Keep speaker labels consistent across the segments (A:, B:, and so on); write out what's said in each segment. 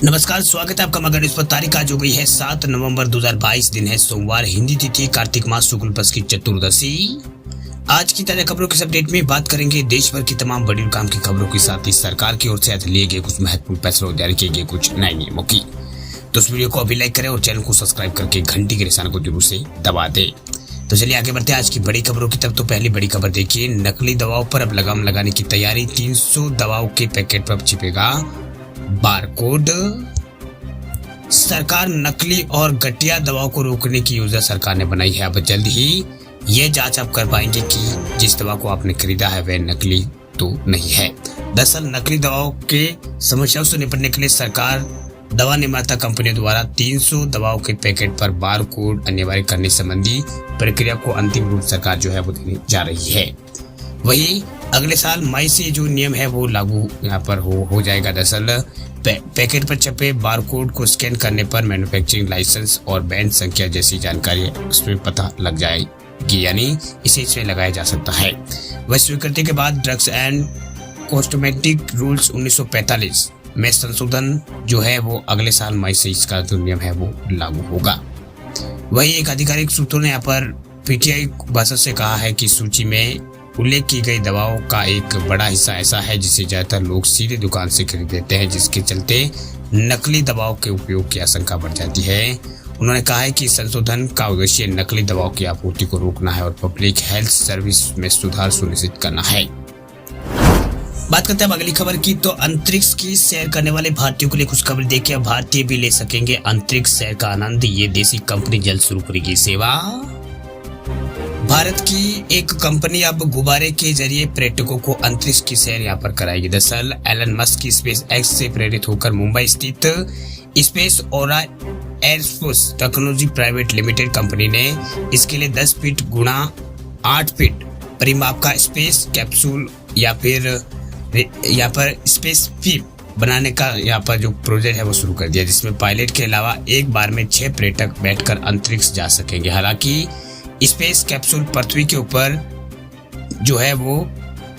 A: नमस्कार, स्वागत है आपका मगर न्यूज पर। तारीख आज हो गई है 7 नवंबर 2022, दिन है सोमवार, हिंदी तिथि कार्तिक मास शुक्ल पक्ष की चतुर्दशी। आज की ताजा खबरों के अपडेट में बात करेंगे देश भर की तमाम बड़ी और काम की खबरों के साथ ही सरकार की ओर से आज लिए गए कुछ महत्वपूर्ण फैसलों और जारी किए गए कुछ नए नियमों की। तो इस वीडियो को अभी लाइक करें और चैनल को सब्सक्राइब करके घंटी के निशान को जरूर से दबा दे। तो चलिए आगे बढ़ते हैं आज की बड़ी खबरों की तरफ। तो पहली बड़ी खबर देखिए, नकली दवाओं पर अब लगाम लगाने की तैयारी। 300 दवाओं के पैकेट पर छिपेगा बारकोड। सरकार नकली और घटिया दवाओं को रोकने की योजना सरकार ने बनाई है। अब जल्द ही ये जांच आप कर पाएंगे कि जिस दवा को आपने खरीदा है वह नकली तो नहीं है। दरअसल नकली दवाओं के समस्याओं से निपटने के लिए सरकार दवा निर्माता कंपनियों द्वारा 300 दवाओं के पैकेट पर बार कोड अनिवार्य करने संबंधी प्रक्रिया को अंतिम रूप सरकार जो है वो देने जा रही है। वही अगले साल मई से जो नियम है वो लागू यहाँ पर हो जाएगा। दरअसल पैकेट पर छपे बारकोड को स्कैन करने पर मैन्युफैक्चरिंग लाइसेंस और बैंड संख्या जैसी जानकारी उसमें पता लग जाएगी, यानी इसे इसमें लगाया जा सकता है। वह स्वीकृति के बाद ड्रग्स एंड कॉस्मेटिक रूल्स 1945 में संशोधन जो है वो अगले साल मई से इसका जो नियम है वो लागू होगा। वही एक आधिकारिक सूत्रों ने यहाँ पर पीटीआई भाषा से कहा है कि सूची में उल्लेख की गई दवाओं का एक बड़ा हिस्सा ऐसा है जिसे ज्यादातर लोग सीधे दुकान से खरीद लेते हैं, जिसके चलते नकली दवाओं के उपयोग की आशंका बढ़ जाती है। उन्होंने कहा है कि संशोधन का उद्देश्य नकली दवाओं की आपूर्ति को रोकना है और पब्लिक हेल्थ सर्विस में सुधार सुनिश्चित करना है। बात करते हैं अगली खबर की। तो अंतरिक्ष की सैर करने वाले भारतीयों के लिए कुछ खबर देखिए। भारतीय भी ले सकेंगे अंतरिक्ष सैर का आनंद, ये देसी कंपनी जल्द शुरू करेगी सेवा। भारत की एक कंपनी अब गुब्बारे के जरिए पर्यटकों को अंतरिक्ष की सैर यहाँ पर कराएगी। दरअसल एलन मस्क की स्पेस एक्स से प्रेरित होकर मुंबई स्थित space aura air force technology private limited company ने इसके लिए 10 फीट गुणा 8 फीट परिमाप का स्पेस कैप्सूल या फिर यहाँ पर स्पेस शिप बनाने का यहाँ पर जो प्रोजेक्ट है वो शुरू कर दिया, जिसमें पायलट के अलावा एक बार में 6 पर्यटक बैठकर अंतरिक्ष जा सकेंगे। हालांकि स्पेस कैप्सूल पृथ्वी के ऊपर जो है वो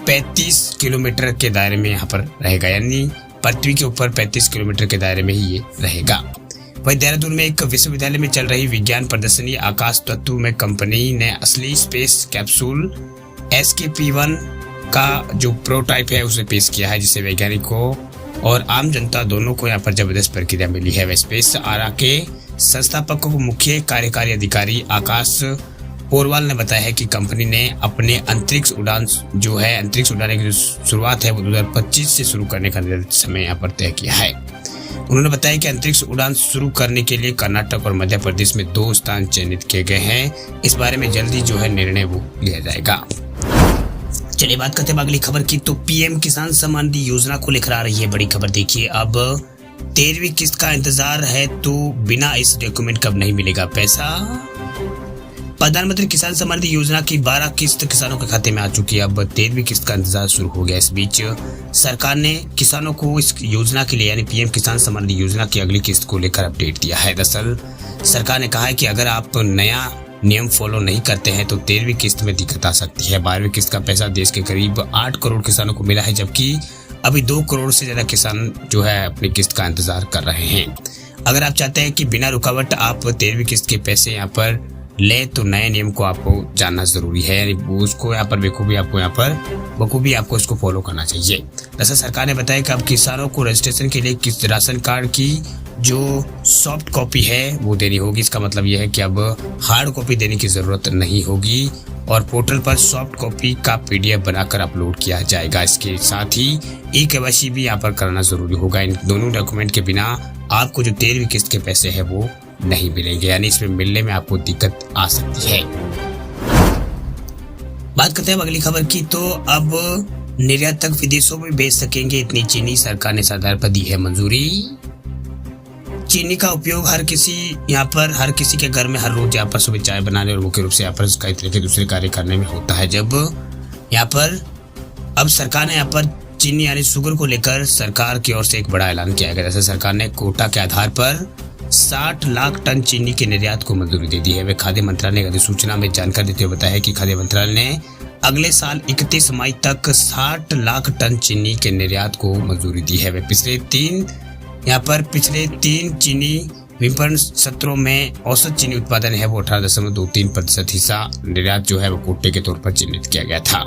A: 35 किलोमीटर के दायरे में यहाँ पर रहेगा, यानी पृथ्वी के ऊपर 35 किलोमीटर के दायरे में ही ये रहेगा। वहीं देहरादून में एक विश्वविद्यालय में चल रही विज्ञान प्रदर्शनी आकाश तत्व में कंपनी ने असली स्पेस कैप्सूल SKP-1 का जो प्रोटोटाइप है उसे पेश किया है, जिसे वैज्ञानिकों और आम जनता दोनों को यहाँ पर जबरदस्त प्रतिक्रिया मिली है। वह स्पेस आरा के संस्थापकों को मुख्य कार्यकारी अधिकारी आकाश पोरवाल ने बताया है कि कंपनी ने अपने अंतरिक्ष उड़ान की जो शुरुआत है वो 2025 से शुरू करने का समय यहाँ पर तय किया है। उन्होंने बताया कि अंतरिक्ष उड़ान शुरू करने के लिए कर्नाटक और मध्य प्रदेश में 2 स्थान चयनित किए गए हैं। इस बारे में जल्दी जो है निर्णय वो लिया जाएगा। चलिए बात करते हैं अगली खबर की। तो पीएम किसान सम्मान निधि योजना को लेकर आ रही है बड़ी खबर देखिए। अब 13वीं किस्त का इंतजार है तो बिना इस डॉक्यूमेंट कब नहीं मिलेगा पैसा। प्रधानमंत्री किसान सम्मान निधि योजना की 12 किस्त किसानों के खाते में आ चुकी है। अब 13वीं किस्त का इंतजार शुरू हो गया। इस बीच सरकार ने किसानों को इस योजना के लिए यानी पीएम किसान सम्मान निधि योजना की अगली किस्त को लेकर अपडेट दिया है। दरअसल सरकार ने कहा है कि अगर आप नया नियम फॉलो नहीं करते हैं तो 13वीं किस्त में दिक्कत आ सकती है। 12वीं किस्त का पैसा देश के करीब 8 करोड़ किसानों को मिला है, जबकि अभी 2 करोड़ से ज्यादा किसान जो है अपनी किस्त का इंतजार कर रहे हैं। अगर आप चाहते हैं कि बिना रुकावट आप 13वीं किस्त के पैसे यहाँ पर ले तो नए नियम को आपको जानना जरूरी है, यानी उसको यहाँ पर बखूबी आपको इसको फॉलो करना चाहिए। दरअसल सरकार ने बताया कि अब किसानों को रजिस्ट्रेशन के लिए किस राशन कार्ड की जो सॉफ्ट कॉपी है वो देनी होगी। इसका मतलब यह है कि अब हार्ड कॉपी देने की जरूरत नहीं होगी और पोर्टल पर सॉफ्ट कॉपी का PDF बनाकर अपलोड किया जाएगा। इसके साथ ही eKYC भी यहाँ पर कराना जरूरी होगा। इन दोनों डॉक्यूमेंट के बिना आपको जो 13वीं किस्त के पैसे है वो नहीं मिलेंगे, यानी इसमें मिलने में आपको दिक्कत आ सकती है। बात करते हैं अगली खबर की। तो अब निर्यातक विदेशों में भेज सकेंगे इतनी चीनी, सरकार ने इस आधार पर दी है मंजूरी। चीनी का उपयोग हर किसी के घर में हर रोज यहाँ पर सुबह चाय बनाने और मुख्य रूप से यहाँ पर कई तरह के दूसरे कार्य करने में होता है। जब यहाँ पर अब सरकार ने यहाँ पर चीनी यानी शुगर को लेकर सरकार की ओर से एक बड़ा ऐलान किया गया। जैसे सरकार ने कोटा के आधार पर 60 लाख टन चीनी के निर्यात को मंजूरी दे दी है। वे खाद्य मंत्रालय ने अधिसूचना में जानकारी देते हुए बताया कि खाद्य मंत्रालय ने अगले साल 31 मई तक 60 लाख टन चीनी के निर्यात को मंजूरी दी है। वे पिछले 3 यहाँ पर पिछले 3 चीनी विपणन सत्रों में औसत चीनी उत्पादन है वो 18.23% हिस्सा निर्यात जो है वो कोटे के तौर पर चिन्हित किया गया था।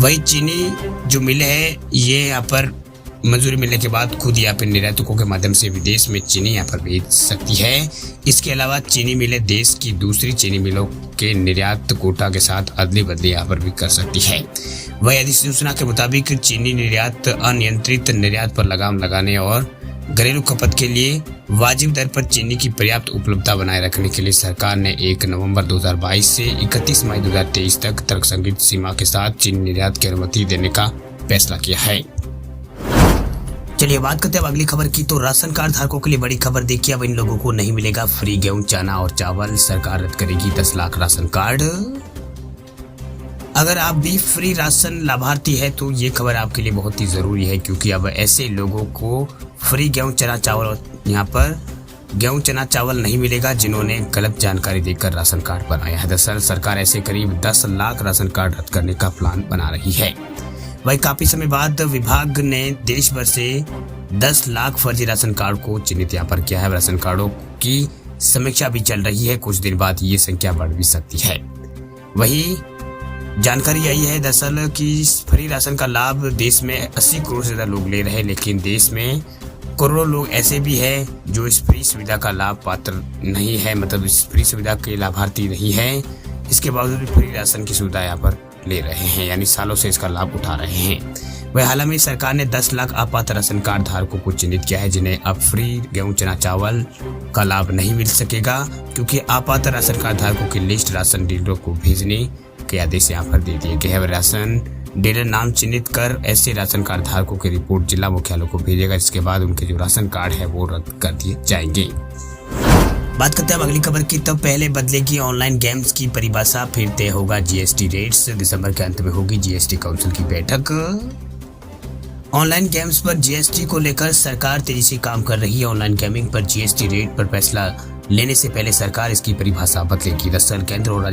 A: वही चीनी जो मिल है ये यहाँ पर मंजूरी मिलने के बाद खुद या फिर निर्यातकों के माध्यम से विदेश में चीनी यहाँ पर भेज सकती है। इसके अलावा चीनी मिलें देश की दूसरी चीनी मिलों के निर्यात कोटा के साथ अदली बदली यहाँ पर भी कर सकती है। वही अधिसूचना के मुताबिक चीनी निर्यात अनियंत्रित निर्यात पर लगाम लगाने और घरेलू खपत के लिए वाजिब दर पर चीनी की पर्याप्त उपलब्धता बनाए रखने के लिए सरकार ने 1 नवंबर 2022 से 31 मई 2023 तक तर्कसंगत सीमा के साथ चीनी निर्यात की अनुमति देने का फैसला किया है। चलिए बात करते हैं अब अगली खबर की। तो राशन कार्ड धारकों के लिए बड़ी खबर देखिए, अब इन लोगों को नहीं मिलेगा फ्री गेहूं, चना और चावल। सरकार रद्द करेगी 10 लाख राशन कार्ड। अगर आप भी फ्री राशन लाभार्थी है तो ये खबर आपके लिए बहुत ही जरूरी है, क्योंकि अब ऐसे लोगों को फ्री गेहूं चना चावल, यहाँ पर गेहूं चना चावल नहीं मिलेगा जिन्होंने गलत जानकारी देकर राशन कार्ड बनाया है। दरअसल सरकार ऐसे करीब 10 लाख राशन कार्ड रद्द करने का प्लान बना रही है। वही काफी समय बाद विभाग ने देश भर से 10 लाख फर्जी राशन कार्ड को चिन्हित यहाँ पर किया है। राशन कार्डों की समीक्षा भी चल रही है, कुछ दिन बाद ये संख्या बढ़ भी सकती है। वही जानकारी आई है दरअसल कि फ्री राशन का लाभ देश में 80 करोड़ से ज्यादा लोग ले रहे हैं, लेकिन देश में करोड़ों लोग ऐसे भी हैं जो इस फ्री सुविधा का लाभ पात्र नहीं है, मतलब इस फ्री सुविधा के लाभार्थी नहीं है। इसके बावजूद भी फ्री राशन की सुविधा यहाँ पर ले रहे हैं, यानी सालों से इसका लाभ उठा रहे हैं। वह हाल में सरकार ने 10 लाख अपात्र राशन कार्ड धारकों को चिन्हित किया है जिन्हें अब फ्री गेहूं चना चावल का लाभ नहीं मिल सकेगा, क्योंकि अपात्र राशन कार्ड धारकों की लिस्ट राशन डीलरों को भेजने के आदेश यहाँ पर दे दिए गए हैं। राशन डीलर नाम चिन्हित कर ऐसे राशन कार्ड धारकों की रिपोर्ट जिला मुख्यालय को भेजेगा, जिसके बाद उनके जो राशन कार्ड है वो रद्द कर दिए जाएंगे। बात करते हैं अब अगली खबर की। तो पहले बदलेगी ऑनलाइन गेम्स की परिभाषा, फिर तय होगा जीएसटी रेट्स। दिसंबर के अंत में होगी जीएसटी काउंसिल की बैठक। ऑनलाइन गेम्स पर जीएसटी को लेकर सरकार तेजी से काम कर रही है। ऑनलाइन गेमिंग पर जीएसटी रेट पर फैसला लेने से पहले सरकार इसकी परिभाषा बदलेगी। दरअसल केंद्र और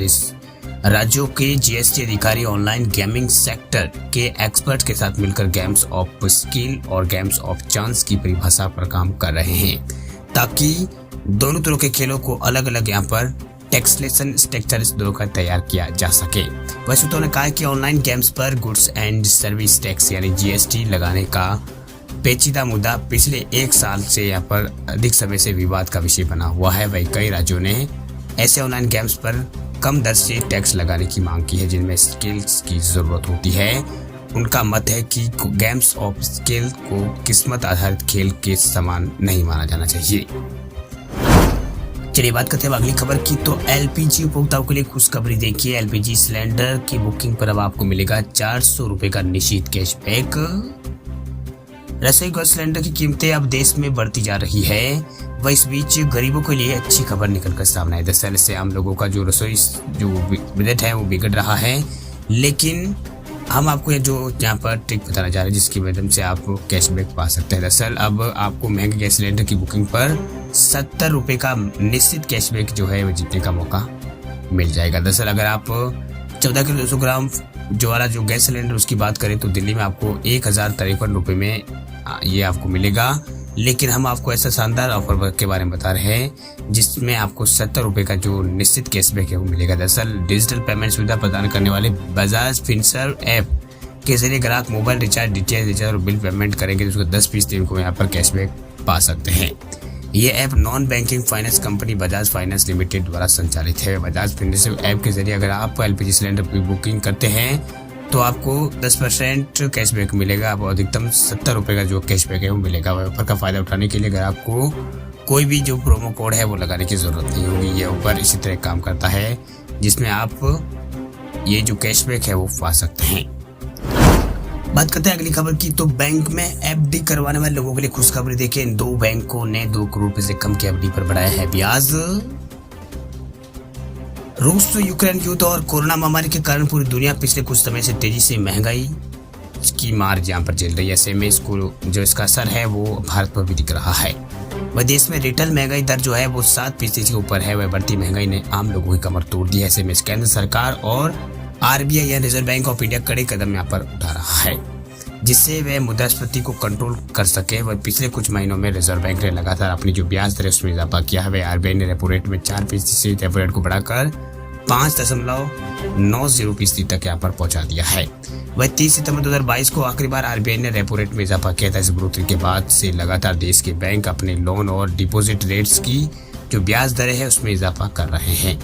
A: राज्यों के जीएसटी अधिकारी ऑनलाइन गेमिंग सेक्टर के एक्सपर्ट के साथ मिलकर गेम्स ऑफ स्किल और गेम्स ऑफ चांस की परिभाषा पर काम कर रहे हैं, ताकि दोनों तरह के खेलों को अलग अलग यहाँ पर टैक्सेशन स्ट्रक्चर दोनों का तैयार किया जा सके। वैसे तो ने कहा कि ऑनलाइन गेम्स पर गुड्स एंड सर्विस टैक्स यानी जीएसटी लगाने का पेचीदा मुद्दा पिछले 1 साल से यहाँ पर अधिक समय से विवाद का विषय बना हुआ है। वही कई राज्यों ने ऐसे ऑनलाइन गेम्स पर कम दर से टैक्स लगाने की मांग की है जिनमें स्किल्स की जरूरत होती है। उनका मत है कि गेम्स ऑफ स्किल को किस्मत आधारित खेल के समान नहीं माना जाना चाहिए। चलिए बात करते हैं अगली खबर की। तो एलपीजी उपभोक्ताओं के लिए खुशखबरी देखिए, एलपीजी सिलेंडर की बुकिंग पर अब आपको मिलेगा 400 रुपए का निश्चित कैशबैक। रसोई गैस सिलेंडर की कीमतें अब देश में बढ़ती जा रही है, वह इस बीच गरीबों के लिए अच्छी खबर निकलकर सामने आई। दरअसल इससे आम लोगों का जो रसोई जो बजट है वो बिगड़ रहा है, लेकिन हम आपको ये जो यहाँ पर ट्रिक बताना जा रहे हैं जिसकी माध्यम से आप कैशबैक पा सकते हैं। दरअसल अब आपको महंगे गैस सिलेंडर की बुकिंग पर 70 रुपए का निश्चित कैशबैक जो है वो जीतने का मौका मिल जाएगा। दरअसल अगर आप 14 किलो 200 ग्राम जो वाला जो गैस सिलेंडर उसकी बात करें तो दिल्ली में आपको 1053 रुपए में ये आपको मिलेगा, लेकिन हम आपको ऐसा शानदार ऑफर के बारे में बता रहे हैं जिसमें आपको 70 रुपए का जो निश्चित कैशबैक है वो मिलेगा। दरअसल डिजिटल पेमेंट सुविधा प्रदान करने वाले बजाज फिनसर्व ऐप के जरिए ग्राहक मोबाइल रिचार्ज, डीटीएच रिचार्ज और बिल पेमेंट करेंगे तो उसको 10% इनको यहाँ पर कैशबैक पा सकते हैं। ये app non banking finance company Bajaj finance limited द्वारा संचालित है। बजाज फिनसर्व ऐप के जरिए अगर आप एलपीजी सिलेंडर की बुकिंग करते हैं तो आपको 10% कैशबैक मिलेगा। आपको अधिकतम 70 रुपए का जो कैशबैक है वो मिलेगा। ऑफर का फायदा उठाने के लिए अगर आपको कोई भी जो प्रोमो कोड है वो लगाने की जरूरत नहीं होगी। ये ऑफर इसी तरह काम करता है जिसमें आप ये जो कैशबैक है वो पा सकते हैं। बात करते हैं अगली खबर की। तो बैंक में एफडी करवाने वाले लोगों के लिए खुशखबरी देखिए, इन 2 बैंकों ने 2 करोड़ रुपए से कम की एफडी पर बढ़ाया है ब्याज। रूस यूक्रेन युद्ध और कोरोना महामारी के कारण पूरी दुनिया पिछले कुछ समय से तेजी से महंगाई की मार यहाँ पर झेल रही है। ऐसे में इसको जो इसका असर है वो भारत पर भी दिख रहा है। वह देश में रिटेल महंगाई दर जो है वो 7% के ऊपर है। वह बढ़ती महंगाई ने आम लोगों की कमर तोड़ दी है। ऐसे में केंद्र सरकार और आरबीआई या रिजर्व बैंक ऑफ इंडिया कड़े कदम यहाँ पर उठा रहा है। जिससे वह मुद्रास्फीति को कंट्रोल कर सके। वह पिछले कुछ महीनों में रिजर्व बैंक ने लगातार अपनी जो ब्याज दर है उसमें इजाफा किया है। वह आरबीआई ने रेपो रेट में 4% से रेपो रेट को बढ़ाकर 5.90% तक यहाँ पर पहुंचा दिया है। वह 30 सितंबर 2022 को आखिरी बार आरबीआई ने रेपो रेट में इजाफा किया था। इस बढ़ोतरी के बाद से लगातार देश के बैंक अपने लोन और डिपॉजिट रेट्स की जो ब्याज दरें है उसमें इजाफा कर रहे हैं।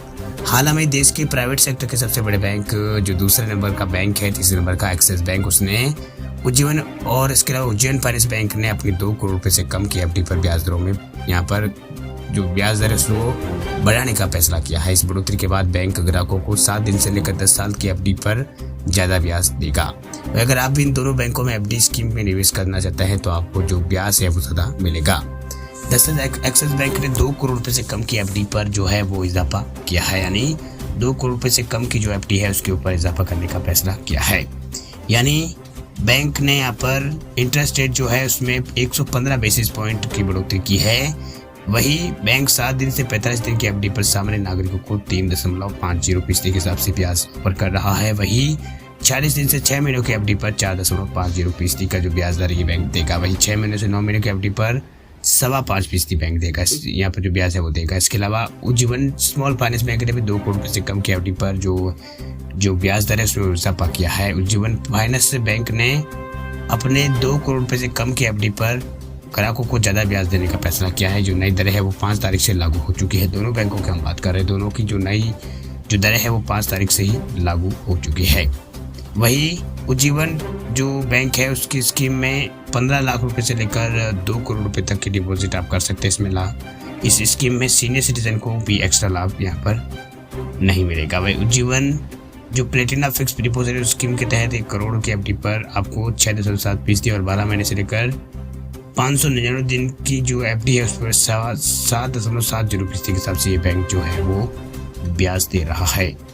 A: हाल में देश के प्राइवेट सेक्टर के सबसे बड़े बैंक जो दूसरे नंबर का बैंक है, तीसरे नंबर का एक्सिस बैंक, उसने उज्जीवन और इसके अलावा उज्जैन फाइनेंस बैंक ने अपनी 2 करोड़ रुपए से कम की एफडी पर ब्याज दरों में यहाँ पर जो ब्याज दर है उसको बढ़ाने का फैसला किया है। इस बढ़ोतरी के बाद बैंक ग्राहकों को 7 दिन से लेकर 10 साल की एफडी पर ज्यादा ब्याज देगा। अगर आप भी इन दोनों बैंकों में एफडी स्कीम में निवेश करना चाहते हैं तो आपको जो ब्याज है वो ज्यादा मिलेगा। दरअसल एक्सिस बैंक ने 2 करोड़ रुपए से कम की एफडी पर जो है वो इजाफा किया है, यानी 2 करोड़ रुपए से कम की जो एफडी है उसके ऊपर इजाफा करने का फैसला किया है। यानी बैंक ने यहाँ पर इंटरेस्ट रेट जो है उसमें 115 बेसिस पॉइंट की बढ़ोतरी की है। वही बैंक 7 दिन से 45 दिन की एफडी पर सामान्य नागरिकों को 3.50% के हिसाब से ब्याज पर कर रहा है। वही 40 दिन से 6 महीनों की एफडी पर 4.50% का जो ब्याज दर ये बैंक देगा। वही 6 महीने से 9 महीने की एफडी पर 5.25% बैंक देगा, यहाँ पर जो ब्याज है वो देगा। इसके अलावा उज्जीवन स्मॉल फाइनेंस बैंक ने भी 2 करोड़ रुपए से कम की एफडी पर जो ब्याज दर है उसमें इजाफा किया है। उज्जीवन फाइनेंस बैंक ने अपने 2 करोड़ रुपए से कम की एफडी पर ग्राहकों को ज्यादा ब्याज देने का फैसला किया है। जो नई दरें है वो 5 तारीख से लागू हो चुकी है। दोनों बैंकों की हम बात कर रहे हैं, दोनों की जो नई जो दरें है वो 5 तारीख से ही लागू हो चुकी है। वही उज्जीवन जो बैंक है उसकी स्कीम में 15 लाख रुपए से लेकर 2 करोड़ रुपए तक की डिपॉजिट आप कर सकते हैं। इसमें लाभ इस स्कीम में सीनियर सिटीजन को भी एक्स्ट्रा लाभ यहाँ पर नहीं मिलेगा। वही उज्जीवन जो प्लेटिना फिक्स डिपॉजिट स्कीम के तहत 1 करोड़ की एफडी पर आपको 6.7% और 12 महीने से लेकर 599 दिन की जो एफडी है उस पर 7.70% के हिसाब से ये बैंक जो है वो ब्याज दे रहा है।